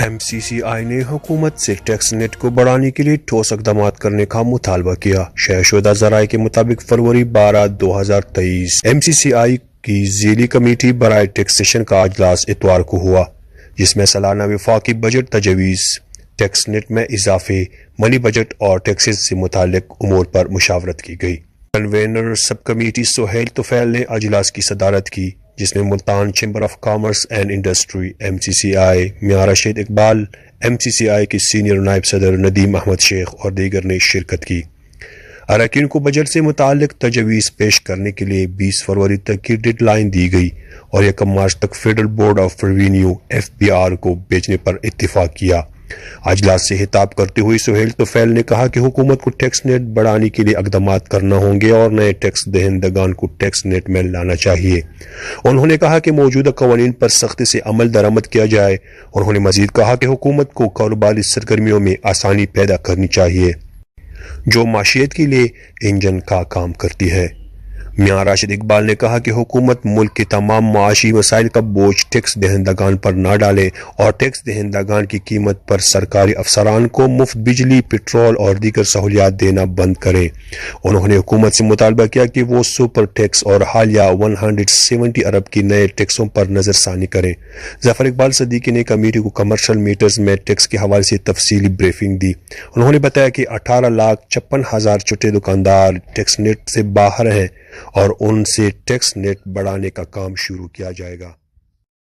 MCCI نے حکومت سے ٹیکس نیٹ کو بڑھانے کے لیے ٹھوس اقدامات کرنے کا مطالبہ کیا۔ شائع شدہ ذرائع کے مطابق فروری 12، 2023 MCCI کی ذیلی کمیٹی برائے ٹیکسیشن کا اجلاس اتوار کو ہوا، جس میں سالانہ وفاقی بجٹ تجویز، ٹیکس نیٹ میں اضافے، منی بجٹ اور ٹیکسز سے متعلق امور پر مشاورت کی گئی۔ کنوینر سب کمیٹی سہیل طفیل نے اجلاس کی صدارت کی، جس میں Multan chamber of commerce and industry MCCI، میاں رشید اقبال MCCI کے سینئر نائب صدر ندیم احمد شیخ اور دیگر نے شرکت کی۔ اراکین کو بجٹ سے متعلق تجویز پیش کرنے کے لیے 20 فروری تک کی ڈیڈ لائن دی گئی اور 1 مارچ تک federal board of revenue FBR کو بھیجنے پر اتفاق کیا۔ اجلاس سے خطاب کرتے ہوئے سہیل طفیل نے کہا کہ حکومت کو ٹیکس نیٹ بڑھانے کے لیے اقدامات کرنا ہوں گے اور نئے ٹیکس دہندگان کو ٹیکس نیٹ میں لانا چاہیے۔ انہوں نے کہا کہ موجودہ قوانین پر سختی سے عمل درآمد کیا جائے۔ انہوں نے مزید کہا کہ حکومت کو کاروباری سرگرمیوں میں آسانی پیدا کرنی چاہیے، جو معیشت کے لیے انجن کا کام کرتی ہے۔ میاں راشد اقبال نے کہا کہ حکومت ملک کے تمام معاشی مسائل کا بوجھ ٹیکس دہندگان پر نہ ڈالے اور ٹیکس دہندگان کی قیمت پر سرکاری افسران کو مفت بجلی، پٹرول اور دیگر سہولیات دینا بند کریں۔ انہوں نے حکومت سے مطالبہ کیا کہ وہ سپر ٹیکس اور حالیہ 170 ارب کی نئے ٹیکسوں پر نظر ثانی کریں۔ ظفر اقبال صدیقی نے کمیٹی کو کمرشل میٹرز میں ٹیکس کے حوالے سے تفصیلی بریفنگ دی۔ انہوں نے بتایا کہ 18,56,000 چھوٹے دکاندار ٹیکس نیٹ سے باہر ہیں اور ان سے ٹیکس نیٹ بڑھانے کا کام شروع کیا جائے گا۔